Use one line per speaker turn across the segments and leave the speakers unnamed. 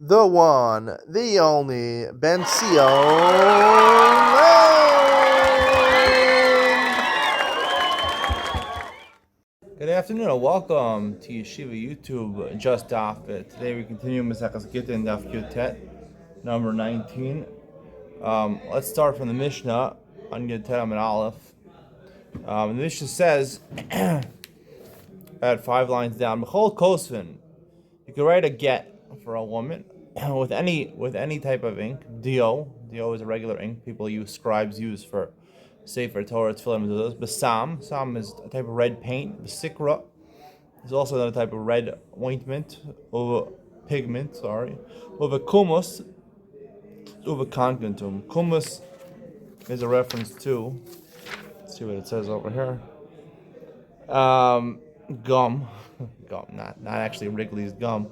the one, the only, Ben Sion. Good afternoon and welcome to Yeshiva YouTube, Just Daf It. Today we continue Daf It Gittin, number 19. Let's start from the Mishnah on Yud Tet Amud Aleph. The Mishnah says, at 5 lines down, B'chol Kosvin, you can write a get for a woman with any type of ink. Dio is a regular ink scribes use for Sefer Torah, Tefillin, Mezuzos. Sam is a type of red paint. Sikra is also another type of red ointment, over pigment. Over kumus, over concantum. Kumus is a reference to. Let's see what it says over here. Gum, not actually Wrigley's gum.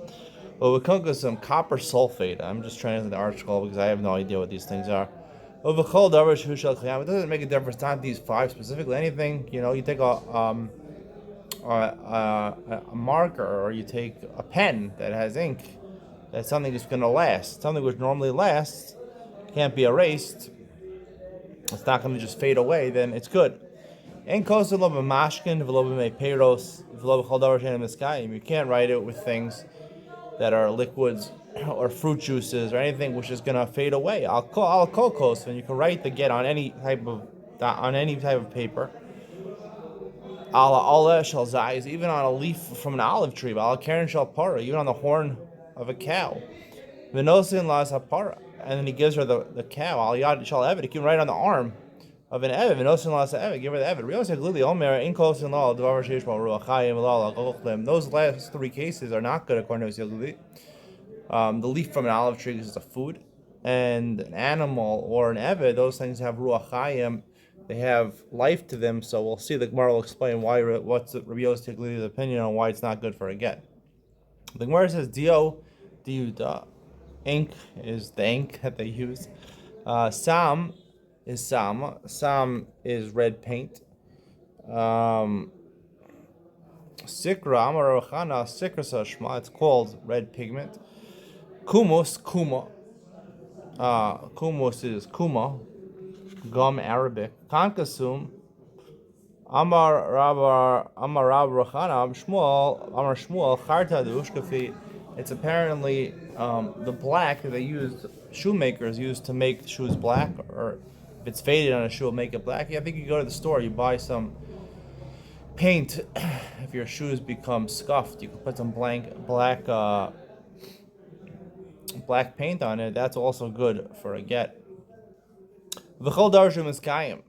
But we come with some copper sulfate. I'm just trying to the article because I have no idea what these things are. It doesn't make a difference. Not these 5 specifically. Anything, you take a marker or you take a pen that has ink. That's something that's going to last. Something which normally lasts can't be erased. It's not going to just fade away. Then it's good. You can't write it with things that are liquids or fruit juices or anything which is gonna fade away. I'll call and you can write the get on any type of paper. Even on a leaf from an olive tree, even on the horn of a cow. And then he gives her the cow. You can write on the arm of an Evid, give her the Evid. Those last 3 cases are not good according to Yosef. The leaf from an olive tree is a food, and an animal or an Evid, those things have Ruach Chayim, they have life to them, so we'll see. The Gemara will explain what's Rabbi Yosef's opinion on why it's not good for a get. The Gemara says, Diuda, ink is the ink that they use. Sam is Sam. Sam is red paint. Sikra, Amar Rochana, Sikra Sashma, it's called red pigment. Kumus, Kuma. Kumus is Kuma, gum Arabic. Kankasum, Amar Rab Rochana, Amar Shmuel, Charta Dushkafi. It's apparently the black that they used, shoemakers used to make shoes black, or if it's faded on a shoe, it'll make it black. I think you go to the store, you buy some paint. If your shoes become scuffed, you can put some black paint on it. That's also good for a get. V'chol darshu miskayim.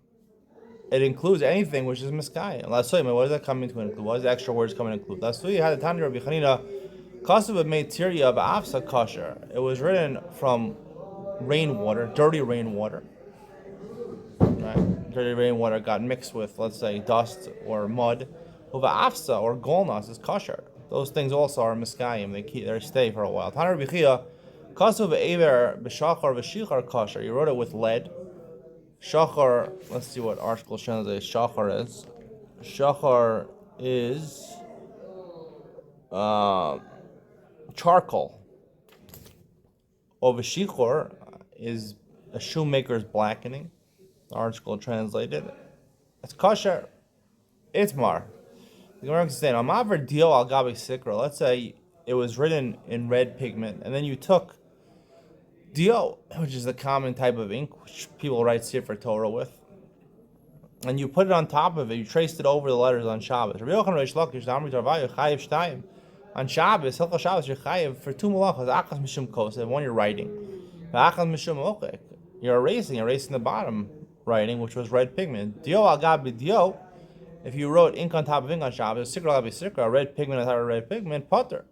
It includes anything which is miskayim. Lasuyim. What does that come into include? What does the extra words come in include? Lasuyim had a Tani Rabbi Chanina. Kasav meitiria of afsa kosher. It was written from rainwater, dirty rainwater. Right? Dirty rainwater got mixed with, let's say, dust or mud. Uva afsa or golnas is kosher. Those things also are miskayim. They stay for a while. Tani Rabbi Chia. Kasav Ever b'shachar v'shichar kosher. You wrote it with lead. Shachar. Let's see what article translates shachar is. Shachar is charcoal. V'shichar is a shoemaker's blackening. The article translated. It's kosher. It's mar. The Gemara is saying, "Amaver deal al gabi sikra." Let's say it was written in red pigment, and then you took Dio, which is the common type of ink which people write Sefer Torah with, and you put it on top of it. You traced it over the letters on Shabbos. On Shabbos, Hilchos Shabbos, you're chayiv for 2 malachas. Achas mishum kosev, one you're writing. Achas mishum ochek, you're erasing the bottom writing, which was red pigment. Dio al gabi dio. If you wrote ink on top of ink on Shabbos, sikra al gabi sikra, red pigment on top of red pigment, potter.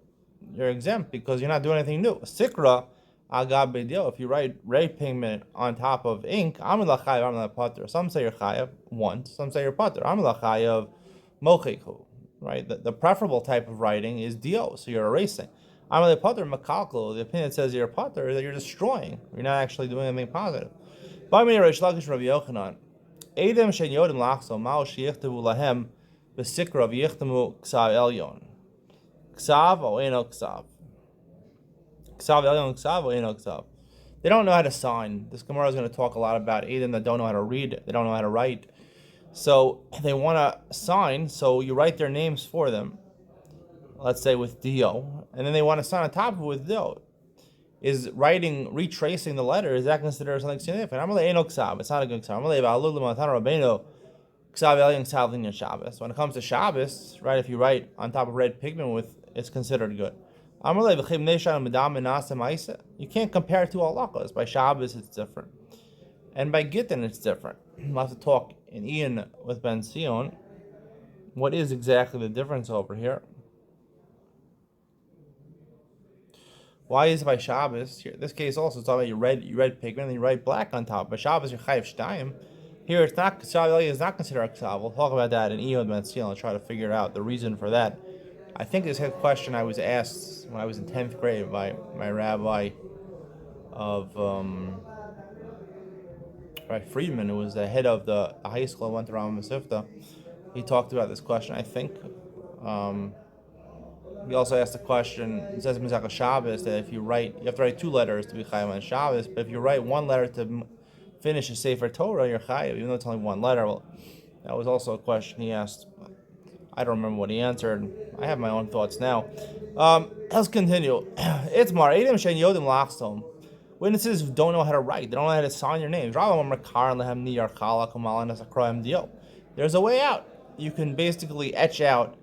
You're exempt because you're not doing anything new. Sikra al gabi dio. If you write red pigment on top of ink, I'm la chayav, I'm la potter. Some say you're chayav once, some say you're potter. I'm la chayav mocheku. Right? The preferable type of writing is dio, so you're erasing. I'm la potter makalklo. The opinion that says you're a potter is that you're destroying. You're not actually doing anything positive. By me, Reish Lakish Rabbi Yochanan. Edem shen yodim lachso ma'o sheyichtavu lahem b'sikra v'yichtamu ksav elyon. Ksav o eno ksav. They don't know how to sign. This Gemara is going to talk a lot about Edom that don't know how to read, they don't know how to write. So they want to sign, so you write their names for them, let's say with Dio, and then they want to sign on top of it with Dio. Is writing, retracing the letter, is that considered something significant? It's not a good Ksav. When it comes to Shabbos, right, if you write on top of red pigment it's considered good. You can't compare two halachas. By Shabbos, it's different. And by Gittin, it's different. We'll have to talk in Ian with Ben Sion. What is exactly the difference over here? Why is it by Shabbos? Here, this case also it's talking about you red pigment and you write black on top. By Shabbos, you're chayiv shtayim. Here, it's not Ksav is not considered a Ksav. We'll talk about that in Ian with Ben Sion and try to figure out the reason for that. I think this is a question I was asked when I was in 10th grade by my rabbi of Rabbi Friedman, who was the head of the high school I went to Rama Masifta. He talked about this question, I think. He also asked the question, it says in Mizrach Shabbos that if you have to write two letters to be Chayav on Shabbos, but if you write one letter to finish a Sefer Torah, you're Chayav, even though it's only one letter. Well, that was also a question he asked. I don't remember what he answered. I have my own thoughts now. Let's continue. It's Mar Edom Shein Yodim Lachstom. Witnesses who don't know how to write, they don't know how to sign your names. There's a way out. You can basically etch out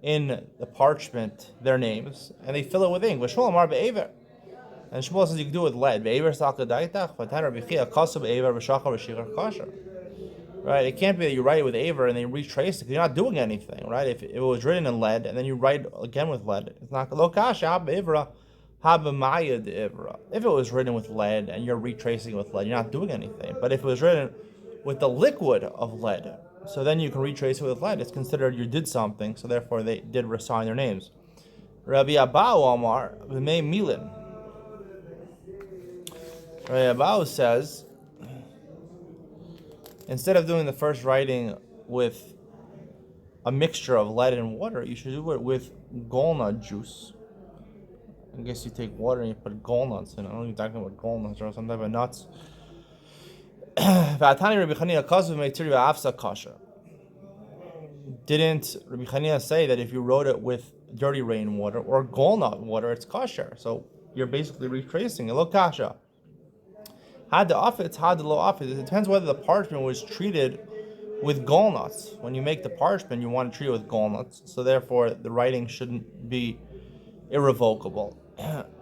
in the parchment their names, and they fill it with ink. And Shmuel says you can do it with lead. Right? It can't be that you write it with Aver and then you retrace it because you're not doing anything, right? If it was written in lead and then you write again with lead, it's not lokasha Ivra habamaya de Ivra. If it was written with lead and you're retracing it with lead, you're not doing anything. But if it was written with the liquid of lead, so then you can retrace it with lead. It's considered you did something, so therefore they did resign their names. Rabbi Abau Amar b'mei milin. Rabbi Abau says, instead of doing the first writing with a mixture of lead and water, you should do it with golnut juice. I guess you take water and you put golnuts in it. I don't know if you're talking about golnuts or some type of nuts. Didn't Rabbi Chanina say that if you wrote it with dirty rainwater or golnut water, it's kosher? So you're basically retracing it. Look, kasha. Had the office, had the low office. It depends whether the parchment was treated with gallnuts. When you make the parchment, you want to treat it with gallnuts. So therefore, the writing shouldn't be irrevocable.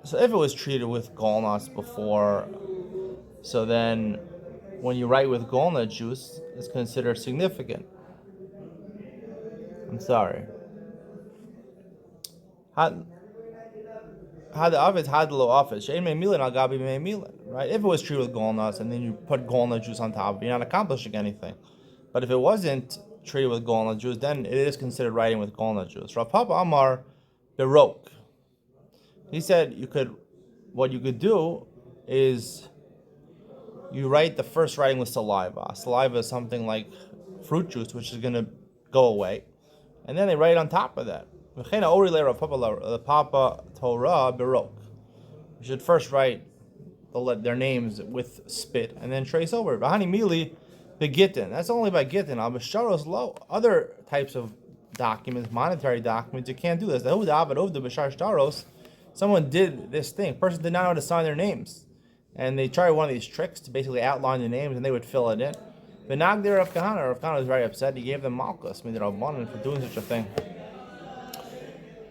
So if it was treated with gallnuts before, so then when you write with gallnut juice, it's considered significant. I'm sorry. Had the office, had the low office. Right? If it was treated with gallnuts and then you put gallnut juice on top, you're not accomplishing anything. But if it wasn't treated with gallnut juice, then it is considered writing with gallnut juice. Rav Papa Amar Berok. He said what you could do is you write the first writing with saliva. Saliva is something like fruit juice, which is going to go away. And then they write on top of that. The Papa Torah Berok. You should first write their names with spit and then trace over. Bahani Mili Begittin. That's only by Gittin. Abasharos low. Other types of documents, monetary documents, you can't do this. Someone did this thing. Person did not know how to sign their names. And they tried one of these tricks to basically outline the names and they would fill it in. But Nagdir Rav Kahana was very upset. He gave them Malchus, Midrabanan, for doing such a thing.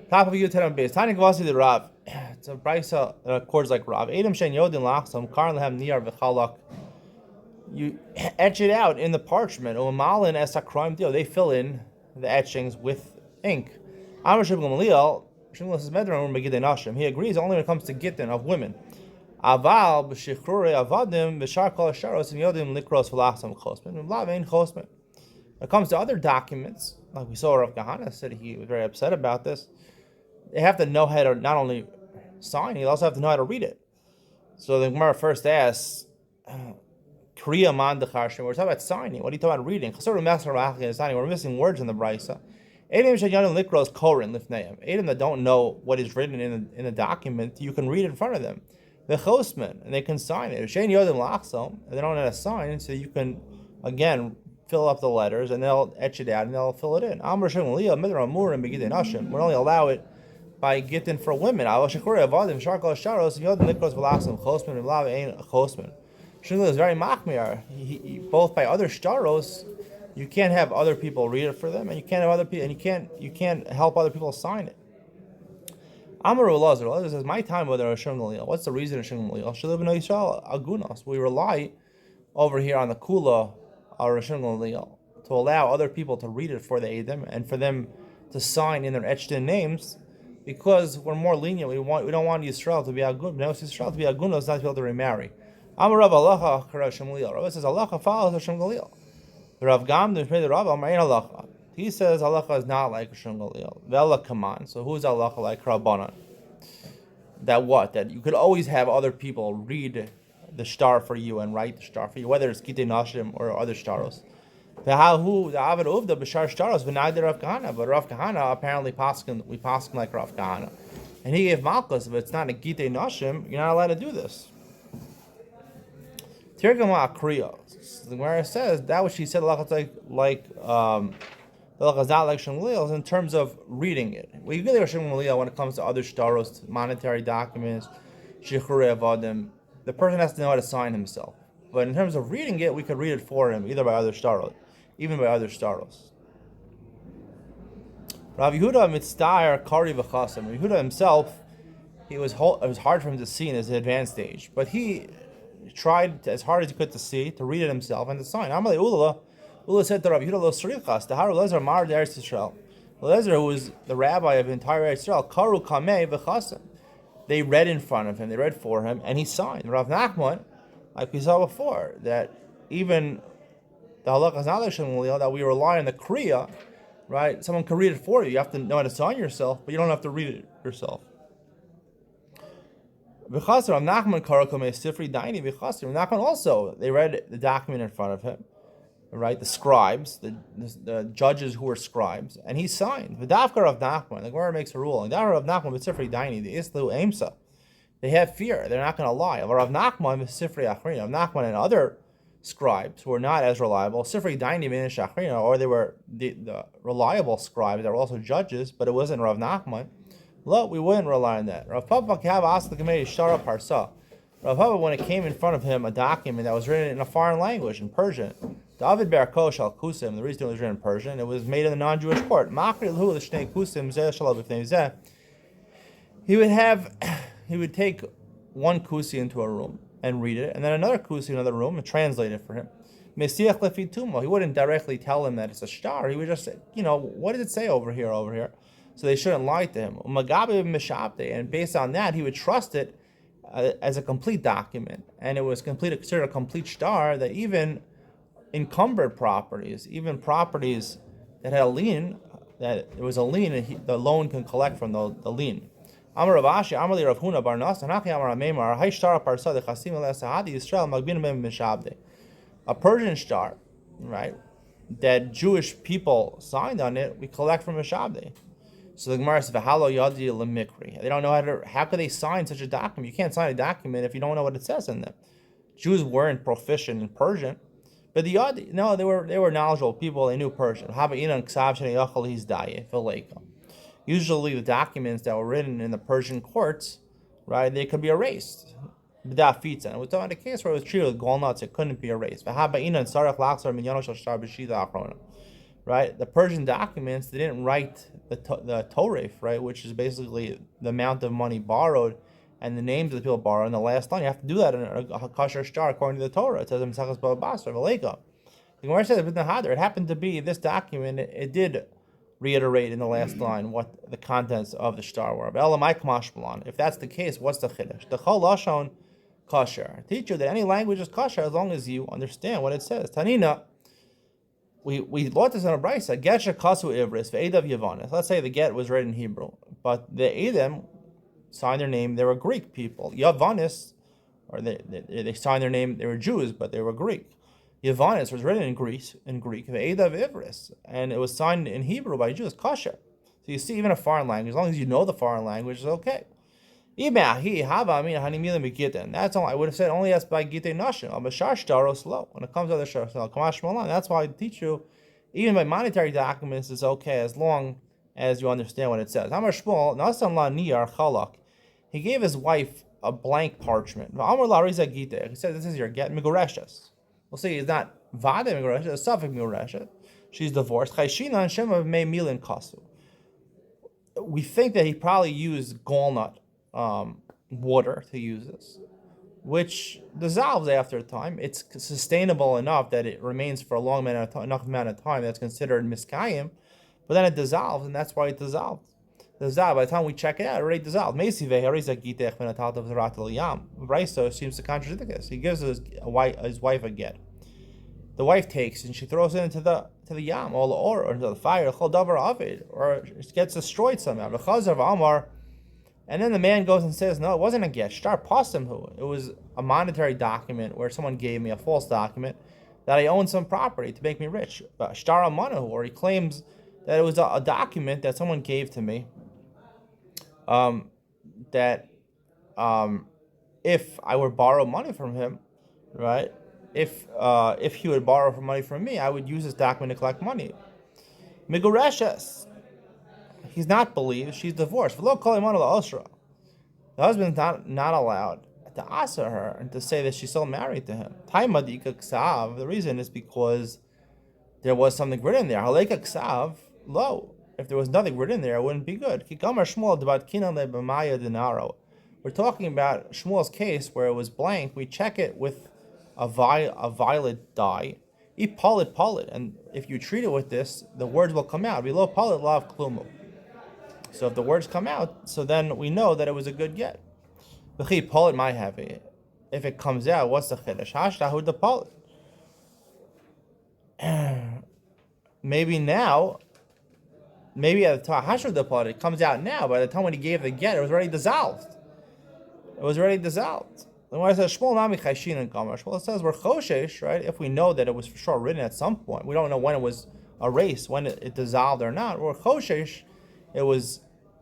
Top of Yuteram base. Tani Gvasi the Rav. It's a brisa that accords like Rav. Edom Shen Yodin Lachsam, Karn Lehem Niyar V'chalak. You etch it out in the parchment. Umalin Esakroim Dio. They fill in the etchings with ink. Amar Shib Gamaliel, Shimon says Medran Megidei Nashim. He agrees only when it comes to Gittin of women. Aval b'shichrurei avadim b'shar kol sharos and yodim likros v'lachsam chosman v'lavein chosman. When it comes to other documents, like we saw Rav Kahana said he was very upset about this, they have to know how to not only sign, they also have to know how to read it. So the Gemara first asks, Kriya man decharshin. We're talking about signing. What are you talking about reading? We're missing words in the brisa. Edom sheyanim likros korin lifneim. Edom that don't know what is written in the document, you can read it in front of them. The chosman, and they can sign it. Shein yodim lachsom, and they don't know how to sign, so you can again fill up the letters, and they'll etch it out, and they'll fill it in. Amr shem liyah midra amur and begidin nashim. We only allow it by gittin for women. Avol shechuri avadim sharkol sharos yodim likros v'lachsom chosman and lav ein chosman. Shmuel is very machmir. Both by other staros, you can't have other people read it for them, and you can't have other people, and you can't help other people sign it. Amar Elazar says, "My time with Rosh Gamliel. What's the reason of Rosh Gamliel? She live in Yisrael agunos. We rely over here on the kula of Rosh Gamliel to allow other people to read it for the Edom and for them to sign in their etched-in names, because we're more lenient. We don't want Yisrael to be agun. No, Yisrael to be agunos, not to be able to remarry." Amar Rav Halacha Rosh Gamliel. Rav says Halacha follows Rosh Gamliel. The Rav Gam, the Rav Amar Halacha. He says halacha is not like Rosh Gamliel. Vela kaman. So who's halacha like Rabbanan? That what? That you could always have other people read the shtar for you and write the shtar for you, whether it's Gittin Nashim or other shtaros. The Avid Uvda b'shar shtaros v'nagder Rav Kahana, but Rav Kahana apparently we paskin like Rav Kahana, and he gave malchus. If it's not a Gittin Nashim, you're not allowed to do this. Tirgama Akriya. The Gemara says that what she said halacha like is not like Shmuel in terms of reading it. We really are Shmuel when it comes to other shtaros, monetary documents, shichrei avadim. The person has to know how to sign himself. But in terms of reading it, we could read it for him, either by other shtaros, even by other shtaros. Rav Yehuda mitzdayer kari v'chasam. Rav Yehuda himself, it was hard for him to see in his advanced age, but he tried as hard as he could to see, to read it himself, and to sign. Amalei Ulala. Ula said to Rabbi Yehuda lo srichas, the Haru Lezer Mar Eretz Yisrael. Lezer, who was the rabbi of the entire Eretz Yisrael, Karu Kamei v'chasim. They read in front of him, they read for him, and he signed. Rav Nachman, like we saw before, that even the halakha is not like Shmuel, that we rely on the kriya, right? Someone can read it for you. You have to know how to sign yourself, but you don't have to read it yourself. V'chasim, Rav Nachman Karu Kamei Sifri Daini v'chasim. Rav Nachman also, they read the document in front of him. Right, the scribes, the judges who were scribes, and he signed. V'dafkar of Nachman, the Gemara makes a ruling. Dafkar of Nachman v'sifrei daini, the islu aimsa. They have fear; they're not going to lie. Rav Nachman v'sifrei achrina, Rav Nachman and other scribes who were not as reliable, sifrei daini v'nish achrina, or they were the reliable scribes that were also judges, but it wasn't Rav Nachman. Look, we wouldn't rely on that. Rav Papa Kav asked the committee shara parsa. Rav Papa, when it came in front of him, a document that was written in a foreign language, in Persian. David Ber Kosh al Kusim, the reason it was written in Persian, it was made in the non-Jewish court. He would take one kusi into a room and read it, and then another kusi in another room and translate it for him. He wouldn't directly tell him that it's a shtar. He would just say, what does it say over here? So they shouldn't lie to him. And based on that, he would trust it as a complete document, and it was considered a complete shtar, that even encumbered properties, even properties that had a lien, that it was a lien, and the loan can collect from the lien. Amar Rav Ashi, Amar Rav Huna Bar Nasa, Hanachi Amar Ameimar, Hay Shtar Parsa de Chasim El Sahadi Yisrael Magbin Mem Mishabde. A Persian shtar, right, that Jewish people signed on it, we collect from Mishabde. So the Gemara says, "V'halo yadi lemikri." They don't know how could they sign such a document? You can't sign a document if you don't know what it says in them. Jews weren't proficient in Persian, but the yadi, no, they were knowledgeable people. They knew Persian. Usually, the documents that were written in the Persian courts, right, they could be erased. Daf It Gittin. It was not a case where it was treated with walnuts; it couldn't be erased. Right, the Persian documents, they didn't write the toref, right, which is basically the amount of money borrowed and the names of the people borrowed in the last line. You have to do that in a kosher shtar according to the Torah. It says in Mesachas Bava Basra, Veleka. The Gemara says it happened to be this document. It did reiterate in the last line what the contents of the shtar were. If that's the case, what's the chiddush? The chol lashon kosher. Teach you that any language is kosher as long as you understand what it says. Tanina. We learned this in a brisa. Get shekasu ivris ve'edav yavanis. Let's say the get was written in Hebrew, but the edom signed their name. They were Greek people. Yavanis, or they signed their name. They were Jews, but they were Greek. Yavanis was written in Greek, the Ada of Ivris, and it was signed in Hebrew by Jews, kosher. So you see, even a foreign language, as long as you know the foreign language, is okay. That's all I would have said. Only as by Gittin Nashim. When it comes to the Shar, that's why I teach you. Even by monetary documents, it's okay as long as you understand what it says. He gave his wife a blank parchment. He said, "This is your get migureshas." We'll see. It's not vade migureshas; it's suffix migureshas. She's divorced. We think that he probably used gallnut water to use this, which dissolves after a time. It's sustainable enough that it remains for a long enough amount of time that's considered miskayim, but then it dissolves, and that's why it dissolved. By the time we check it out, it already dissolved. Braiso seems to contradict this. He gives his wife a get. The wife takes and she throws it into the yam or into the fire, or it gets destroyed somehow. And then the man goes and says, "No, it wasn't a get. Shtar pasimhu. It was a monetary document where someone gave me a false document that I owned some property to make me rich. Shtar amanahu, or he claims that it was a document that someone gave to me. That if I would borrow money from him, right? If he would borrow money from me, I would use this document to collect money. Migureshes. He's not believed. She's divorced. The husband's not allowed to asa her and to say that she's still married to him. The reason is because there was something written there. Haleka ksav lo. If there was nothing written there, it wouldn't be good. We're talking about Shmuel's case where it was blank. We check it with a violet dye. Eat polit, and if you treat it with this, the words will come out. Below polit lav klumu. So if the words come out, so then we know that it was a good get. Polit might have it. If it comes out, what's the chiddush? Hashtahu the polit. Maybe at the time Hashtahu the polit, it comes out now. By the time when he gave the get, it was already dissolved. Then when I said Shmuel Nami Chayshin and Kamar, Shmuel says we're choshesh, right? If we know that it was for sure written at some point, we don't know when it was erased, when it dissolved or not. We're choshesh. It was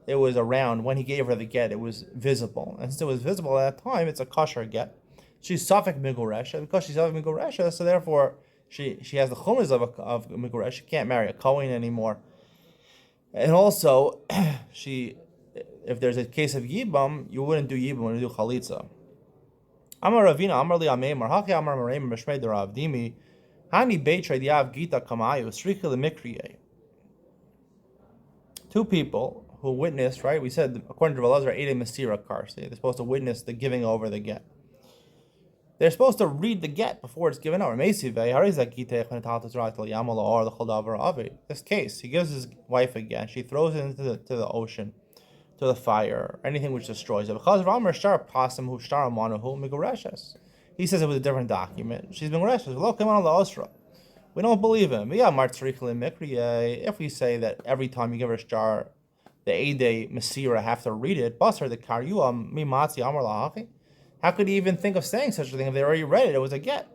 around when he gave her the get. It was visible, and since it was visible at that time, it's a kosher get. She's suffix miguresha, because she's suffix miguresha, so therefore she has the chumas of miguresha. She can't marry a kohen anymore, and also if there's a case of yibam, you wouldn't do yibam, you would do chalitza. Amar Ravina, Amar Li Ameimar, Haki Amar Mareim, Meshmei Derav Dimi, Hani Beitre Diav Gita Kamayu, Srika Lemikriye. Two people who witnessed, right? We said, according to Velazar, ate a Masira Karsi. They're supposed to witness the giving over the get. They're supposed to read the get before it's given over. This case, he gives his wife a get. She throws it into the ocean, to the fire, anything which destroys it. He says it was a different document. She's been arrested. We don't believe him. If we say that every time you give her a star, the Eidei Masira have to read it, bust her the Karyua, how could he even think of saying such a thing if they already read it? It was a get.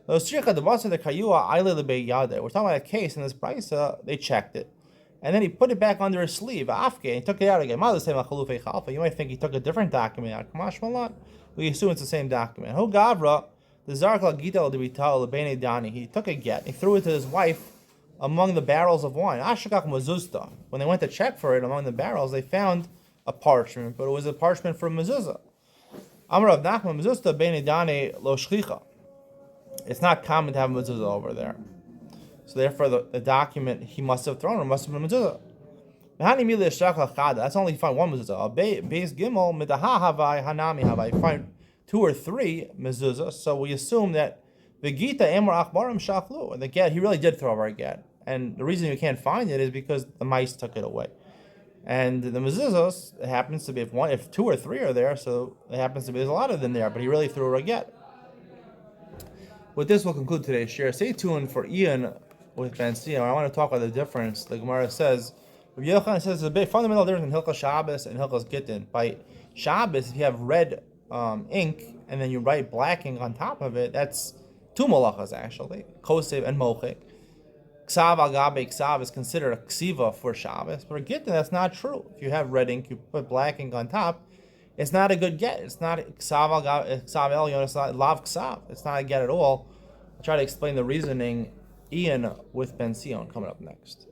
We're talking about a case in this price, they checked it. And then he put it back under his sleeve, afke, and he took it out again. You might think he took a different document out. We assume it's the same document. Who Gavra, the Zarkal Gita Debital, the Bene Dani, he took a get, he threw it to his wife among the barrels of wine. Ashakak Mazusta. When they went to check for it among the barrels, they found a parchment, but it was a parchment from mezuzah. Amar of Nachman Mazusta Bene Dani Lo Shchicha. It's not common to have mezuzah over there. So therefore, the document he must have thrown, or must have been mezuzah. That's only if you find one mezuzah. Beis gimel midaha havai hanami havai. You find 2 or 3 mezuzah. So we assume that the gita emor achbarim shachlu, and the get, he really did throw over a get. And the reason you can't find it is because the mice took it away. And the mezuzahs, it happens to be if 2 or 3 are there, so it happens to be there's a lot of them there. But he really threw over a get. With this, we'll conclude today's share. Stay tuned for Ian with Ben Sion. I want to talk about the difference. The Gemara says, Rabbi Yochanan says there's a big fundamental difference in Hilchos Shabbos and Hilchos Gittin. By Shabbos, if you have red ink and then you write black ink on top of it, that's Two malachas actually, kosev and mochik. Ksav al gabe ksav is considered a ksiva for Shabbos, but a gittin that's not true. If you have red ink, you put black ink on top, it's not a good get. It's not ksav al gabe ksav elyon. It's not lav ksav. It's not a get at all. I'll try to explain the reasoning, Ian with Ben Sion, coming up next.